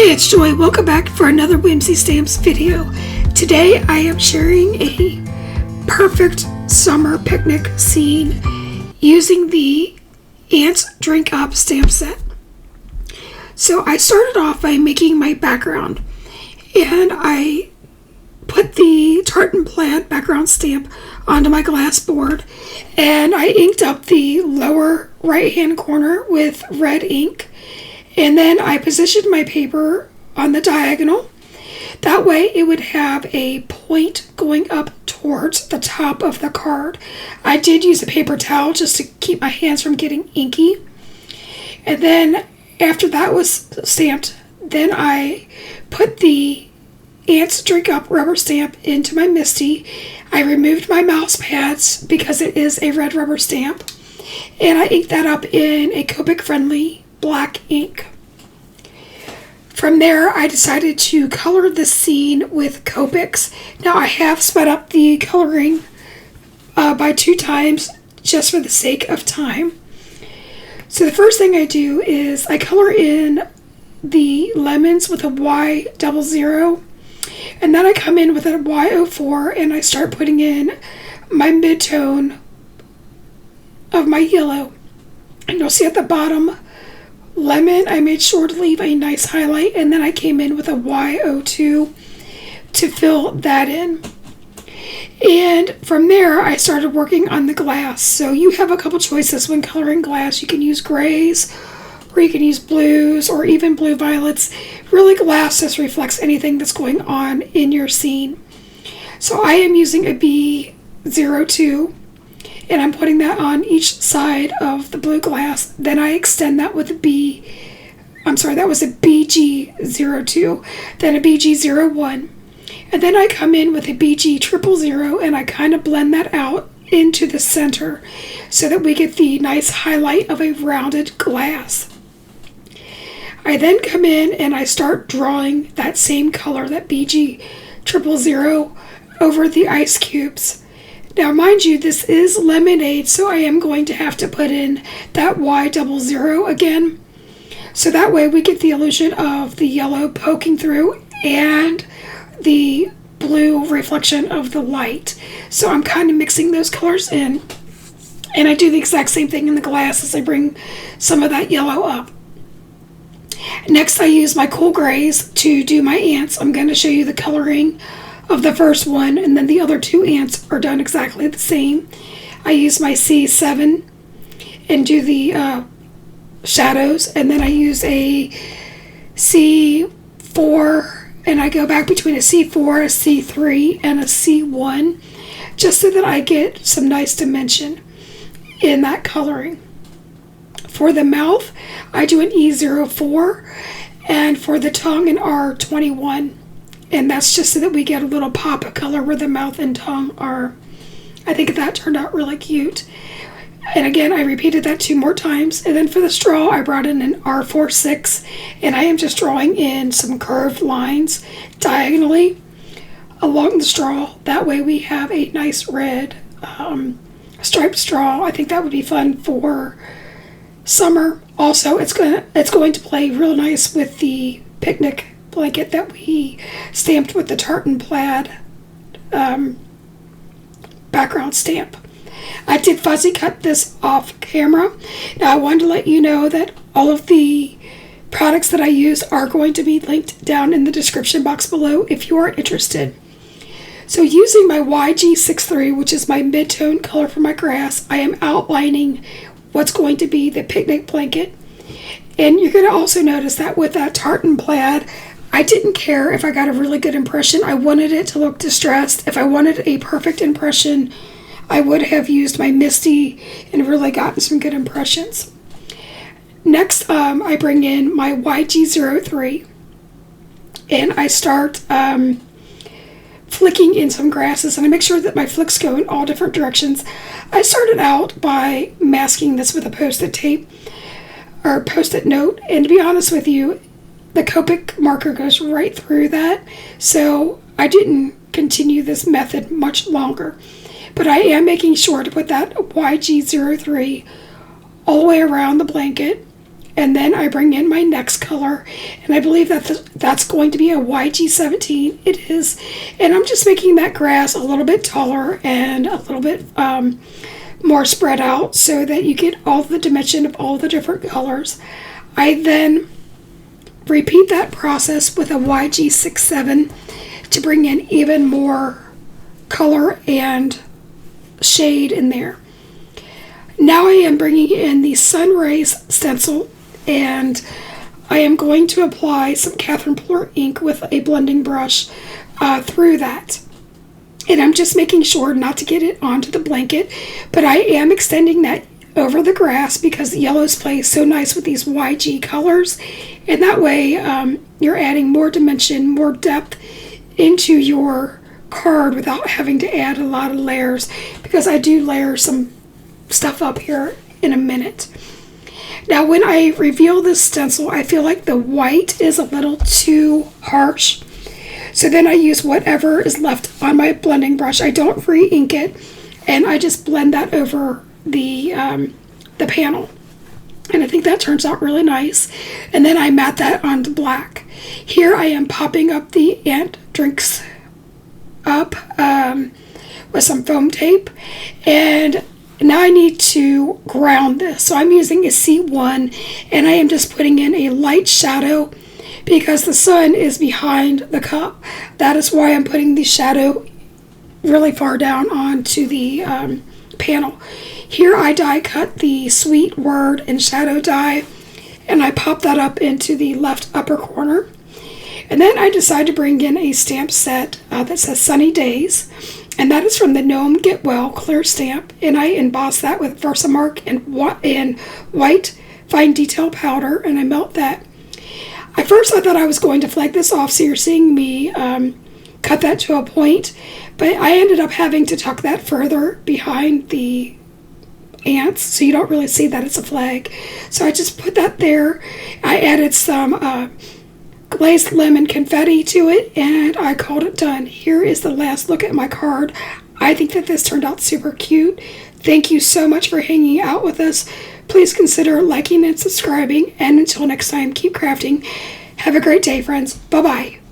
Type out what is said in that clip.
Hey, it's Joy. Welcome back for another Whimsy Stamps video. Today I am sharing a perfect summer picnic scene using the Ants Drink Up stamp set. So I started off by making my background, and I put the tartan plaid background stamp onto my glass board, and I inked up the lower right hand corner with red ink. And then I positioned my paper on the diagonal. That way it would have a point going up towards the top of the card. I did use a paper towel just to keep my hands from getting inky. And then after that was stamped, then I put the Ants Drink Up rubber stamp into my MISTI. I removed my mouse pads because it is a red rubber stamp. And I inked that up in a Copic friendly black ink. From there, I decided to color the scene with Copics. Now, I have sped up the coloring by 2 times just for the sake of time. So the first thing I do is I color in the lemons with a Y00, and then I come in with a Y04 and I start putting in my mid-tone of my yellow. And you'll see at the bottom lemon, I made sure to leave a nice highlight, and then I came in with a Y02 to fill that in. And from there, I started working on the glass. So you have a couple choices when coloring glass. You can use grays, or you can use blues, or even blue violets. Really, glass just reflects anything that's going on in your scene. So I am using a B02, and I'm putting that on each side of the blue glass. Then I extend that with a that was a BG02, then a BG01. And then I come in with a BG000 and I kind of blend that out into the center so that we get the nice highlight of a rounded glass. I then come in and I start drawing that same color, that BG000, over the ice cubes. Now, mind you, this is lemonade, so I am going to have to put in that Y00 again. So that way we get the illusion of the yellow poking through and the blue reflection of the light. So I'm kind of mixing those colors in. And I do the exact same thing in the glass as I bring some of that yellow up. Next, I use my cool grays to do my ants. I'm going to show you the coloring of the first one, and then the other 2 ants are done exactly the same. I use my C7 and do the shadows, and then I use a C4, and I go back between a C4, a C3, and a C1, just so that I get some nice dimension in that coloring. For the mouth, I do an E04, and for the tongue, an R21. And that's just so that we get a little pop of color where the mouth and tongue are. I think that turned out really cute. And again, I repeated that 2 more times. And then for the straw, I brought in an R46. And I am just drawing in some curved lines diagonally along the straw. That way we have a nice red striped straw. I think that would be fun for summer. Also, it's going to play real nice with the picnic blanket that we stamped with the tartan plaid background stamp. I did fuzzy cut this off camera. Now, I wanted to let you know that all of the products that I use are going to be linked down in the description box below if you are interested. So using my YG63, which is my mid-tone color for my grass, I am outlining what's going to be the picnic blanket. And you're going to also notice that with that tartan plaid, I didn't care if I got a really good impression. I wanted it to look distressed. If I wanted a perfect impression, I would have used my MISTI and really gotten some good impressions. Next, I bring in my YG03 and I start flicking in some grasses, and I make sure that my flicks go in all different directions. I started out by masking this with a post-it tape or post-it note, and to be honest with you, the Copic marker goes right through that, so I didn't continue this method much longer. But I am making sure to put that YG03 all the way around the blanket, And then I bring in my next color, and I believe that that's going to be a YG17. It is. And I'm just making that grass a little bit taller and a little bit more spread out so that you get all the dimension of all the different colors. I then repeat that process with a YG67 to bring in even more color and shade in there. Now I am bringing in the Sun Rays stencil, and I am going to apply some Catherine Plur ink with a blending brush through that. And I'm just making sure not to get it onto the blanket, but I am extending that over the grass because the yellows play so nice with these YG colors, and that way you're adding more dimension, more depth into your card without having to add a lot of layers, because I do layer some stuff up here in a minute. Now when I reveal this stencil, I feel like the white is a little too harsh, so then I use whatever is left on my blending brush. I don't re-ink it, and I just blend that over the panel, and I think that turns out really nice. And then I mat that onto black. Here I am popping up the Ant Drinks up with some foam tape, and now I need to ground this. So I'm using a C1, and I am just putting in a light shadow because the sun is behind the cup. That is why I'm putting the shadow really far down onto the panel. Here I die cut the Sweet Word and shadow die, and I pop that up into the left upper corner. And then I decide to bring in a stamp set that says Sunny Days, and that is from the Gnome Get Well clear stamp, and I emboss that with Versamark and white fine detail powder, and I melt that. At first I thought I was going to flag this off, so you're seeing me cut that to a point, but I ended up having to tuck that further behind the ants so you don't really see that it's a flag. So I just put that there. I added some glazed lemon confetti to it, and I called it done. Here is the last look at my card. I think that this turned out super cute. Thank you so much for hanging out with us. Please consider liking and subscribing, and until next time, keep crafting. Have a great day, friends. Bye-bye.